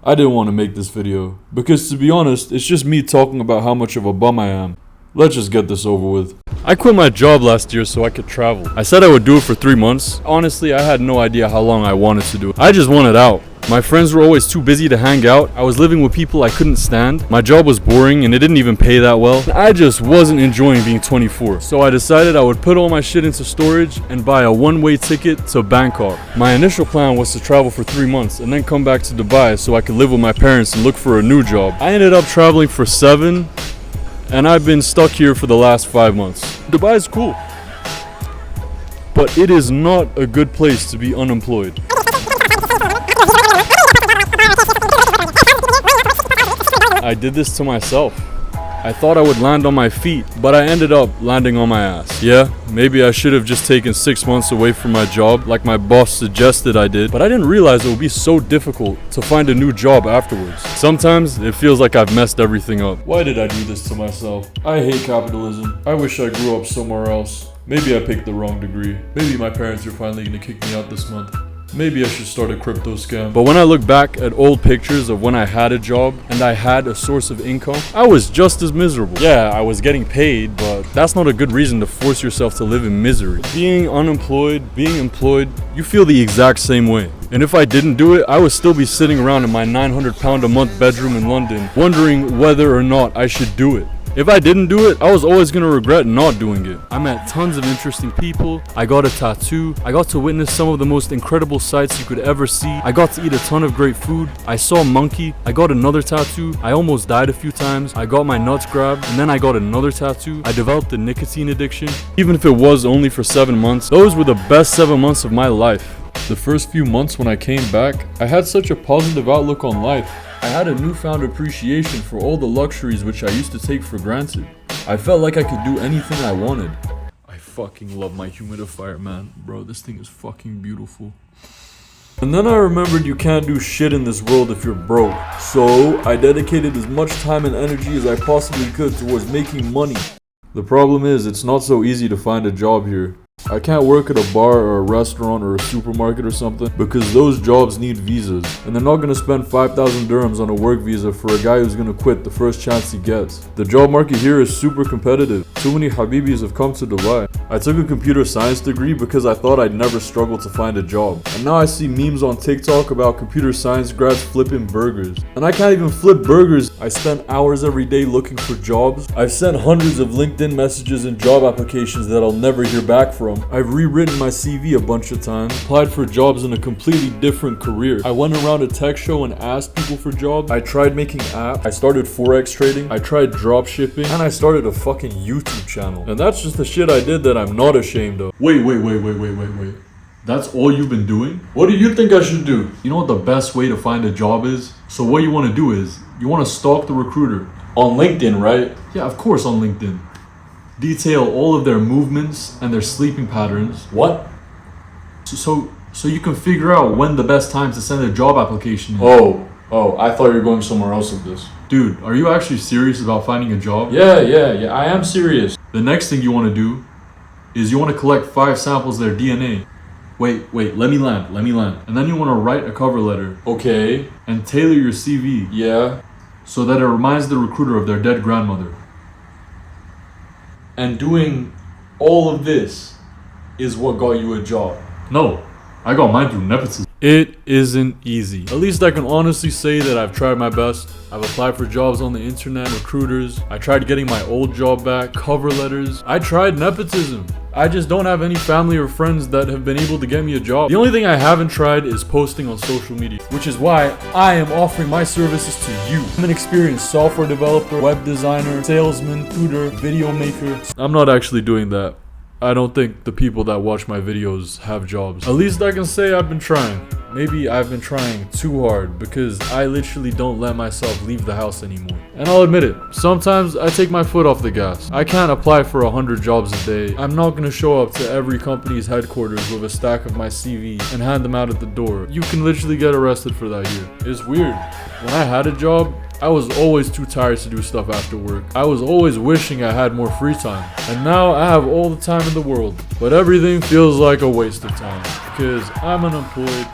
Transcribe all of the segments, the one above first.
I didn't want to make this video, because to be honest, it's just me talking about how much of a bum I am. Let's just get this over with. I quit my job last year so I could travel. I said I would do it for 3 months. Honestly, I had no idea how long I wanted to do it. I just wanted out. My friends were always too busy to hang out. I was living with people I couldn't stand. My job was boring and it didn't even pay that well. I just wasn't enjoying being 24. So I decided I would put all my shit into storage and buy a one-way ticket to Bangkok. My initial plan was to travel for 3 months and then come back to Dubai so I could live with my parents and look for a new job. I ended up traveling for 7, and I've been stuck here for the last 5 months. Dubai is cool, but it is not a good place to be unemployed. I did this to myself. I thought I would land on my feet, but I ended up landing on my ass. Yeah, maybe I should have just taken 6 months away from my job like my boss suggested I did, but I didn't realize it would be so difficult to find a new job afterwards. Sometimes it feels like I've messed everything up. Why did I do this to myself? I hate capitalism. I wish I grew up somewhere else. Maybe I picked the wrong degree. Maybe my parents are finally gonna kick me out this month. Maybe I should start a crypto scam. But when I look back at old pictures of when I had a job and I had a source of income, I was just as miserable. Yeah, I was getting paid, but that's not a good reason to force yourself to live in misery. Being unemployed, being employed, you feel the exact same way. And if I didn't do it, I would still be sitting around in my 900 pound a month bedroom in London, wondering whether or not I should do it. If I didn't do it, I was always gonna regret not doing it. I met tons of interesting people. I got a tattoo. I got to witness some of the most incredible sights you could ever see. I got to eat a ton of great food. I saw a monkey. I got another tattoo. I almost died a few times. I got my nuts grabbed, and then I got another tattoo. I developed a nicotine addiction. Even if it was only for 7 months, those were the best 7 months of my life. The first few months when I came back, I had such a positive outlook on life. I had a newfound appreciation for all the luxuries which I used to take for granted. I felt like I could do anything I wanted. I fucking love my humidifier, man. Bro, this thing is fucking beautiful. And then I remembered you can't do shit in this world if you're broke. So I dedicated as much time and energy as I possibly could towards making money. The problem is, it's not so easy to find a job here. I can't work at a bar or a restaurant or a supermarket or something because those jobs need visas, and they're not gonna spend 5,000 dirhams on a work visa for a guy who's gonna quit the first chance he gets. The job market here is super competitive. Too many Habibis have come to Dubai. I took a computer science degree because I thought I'd never struggle to find a job. And now I see memes on TikTok about computer science grads flipping burgers. And I can't even flip burgers. I spend hours every day looking for jobs. I've sent hundreds of LinkedIn messages and job applications that I'll never hear back from. I've rewritten my CV a bunch of times, applied for jobs in a completely different career. I went around a tech show and asked people for jobs. I tried making apps. I started forex trading. I tried drop shipping, and I started a fucking YouTube channel. And that's just the shit I did that I'm not ashamed of. Wait. That's all you've been doing? What do you think I should do? You know what the best way to find a job is? So what you want to do is, you want to stalk the recruiter. On LinkedIn, right? Yeah, of course on LinkedIn. Detail all of their movements and their sleeping patterns. What? So you can figure out when the best time to send a job application is. Oh, I thought you were going somewhere else with this. Dude, are you actually serious about finding a job? Yeah, I am serious. The next thing you want to do is you want to collect 5 samples of their DNA. Wait, let me land. And then you want to write a cover letter. Okay. And tailor your CV. Yeah. So that it reminds the recruiter of their dead grandmother. And doing all of this is what got you a job. No, I got mine through nepotism. It isn't easy. At least I can honestly say that I've tried my best. I've applied for jobs on the internet, recruiters. I tried getting my old job back, cover letters. I tried nepotism. I just don't have any family or friends that have been able to get me a job. The only thing I haven't tried is posting on social media, which is why I am offering my services to you. I'm an experienced software developer, web designer, salesman, tutor, video maker. I'm not actually doing that. I don't think the people that watch my videos have jobs. At least I can say I've been trying. Maybe I've been trying too hard because I literally don't let myself leave the house anymore. And I'll admit it, sometimes I take my foot off the gas. I can't apply for 100 jobs a day. I'm not gonna show up to every company's headquarters with a stack of my CV and hand them out at the door. You can literally get arrested for that here. It's weird. When I had a job, I was always too tired to do stuff after work. I was always wishing I had more free time. And now I have all the time in the world. But everything feels like a waste of time because I'm unemployed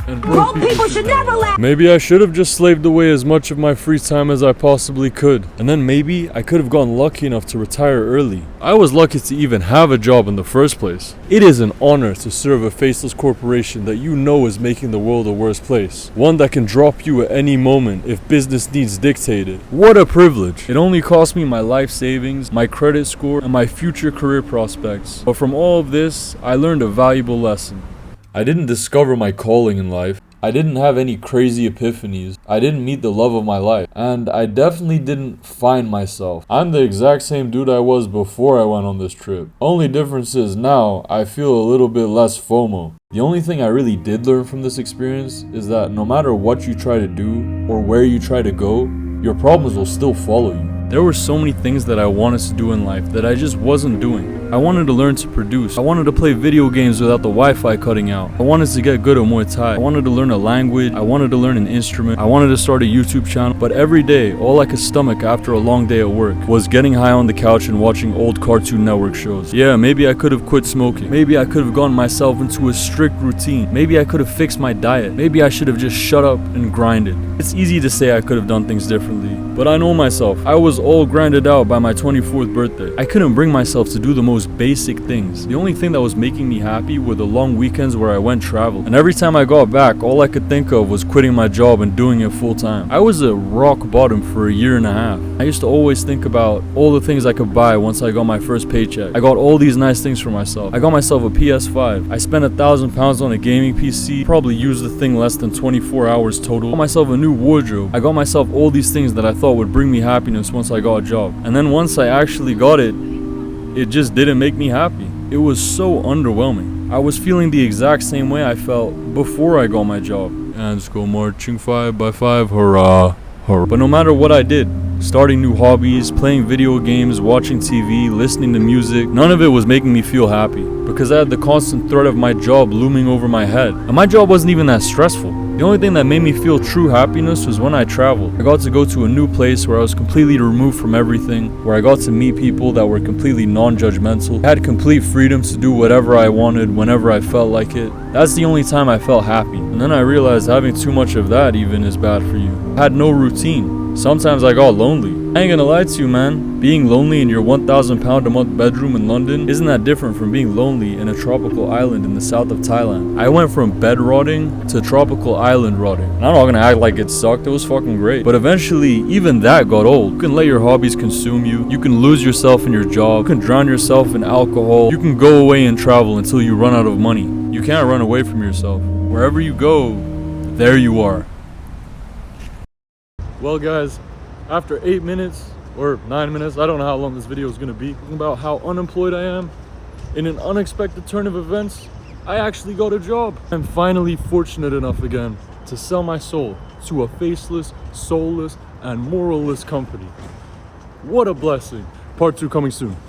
And Broke people should never laugh. Maybe I should have just slaved away as much of my free time as I possibly could. And then maybe I could have gotten lucky enough to retire early. I was lucky to even have a job in the first place. It is an honor to serve a faceless corporation that you know is making the world a worse place. One that can drop you at any moment if business needs dictated. What a privilege. It only cost me my life savings, my credit score, and my future career prospects. But from all of this, I learned a valuable lesson. I didn't discover my calling in life. I didn't have any crazy epiphanies. I didn't meet the love of my life. And I definitely didn't find myself. I'm the exact same dude I was before I went on this trip. Only difference is now I feel a little bit less FOMO. The only thing I really did learn from this experience is that no matter what you try to do or where you try to go, your problems will still follow you. There were so many things that I wanted to do in life that I just wasn't doing. I wanted to learn to produce. I wanted to play video games without the Wi-Fi cutting out. I wanted to get good at Muay Thai. I wanted to learn a language. I wanted to learn an instrument. I wanted to start a YouTube channel. But every day, all I could stomach after a long day at work was getting high on the couch and watching old Cartoon Network shows. Yeah, maybe I could have quit smoking. Maybe I could have gotten myself into a strict routine. Maybe I could have fixed my diet. Maybe I should have just shut up and grinded. It's easy to say I could have done things differently, but I know myself. I was all grinded out by my 24th birthday. I couldn't bring myself to do the most basic things. The only thing that was making me happy were the long weekends where I went travel. And every time I got back, all I could think of was quitting my job and doing it full time. I was at rock bottom for a year and a half. I used to always think about all the things I could buy once I got my first paycheck. I got all these nice things for myself. I got myself a PS5. I spent £1,000 on a gaming PC, probably used the thing less than 24 hours total. I got myself a new wardrobe. I got myself all these things that I thought would bring me happiness once I got a job. And then once I actually got it, it just didn't make me happy. It was so underwhelming. I was feeling the exact same way I felt before I got my job. And let's go marching 5 by 5, hurrah, hurrah. But no matter what I did, starting new hobbies, playing video games, watching TV, listening to music, none of it was making me feel happy because I had the constant threat of my job looming over my head. And my job wasn't even that stressful. The only thing that made me feel true happiness was when I traveled. I got to go to a new place where I was completely removed from everything, where I got to meet people that were completely non-judgmental. I had complete freedom to do whatever I wanted, whenever I felt like it. That's the only time I felt happy. And then I realized having too much of that even is bad for you. I had no routine. Sometimes I got lonely. I ain't gonna lie to you, man. Being lonely in your £1,000 a month bedroom in London isn't that different from being lonely in a tropical island in the south of Thailand. I went from bed rotting to tropical island rotting. And I'm not gonna act like it sucked, it was fucking great. But eventually, even that got old. You can let your hobbies consume you. You can lose yourself in your job. You can drown yourself in alcohol. You can go away and travel until you run out of money. You can't run away from yourself. Wherever you go, there you are. Well guys, after 8 minutes or 9 minutes, I don't know how long this video is going to be, talking about how unemployed I am, in an unexpected turn of events, I actually got a job. I'm finally fortunate enough again to sell my soul to a faceless, soulless, and moralless company. What a blessing. Part 2 coming soon.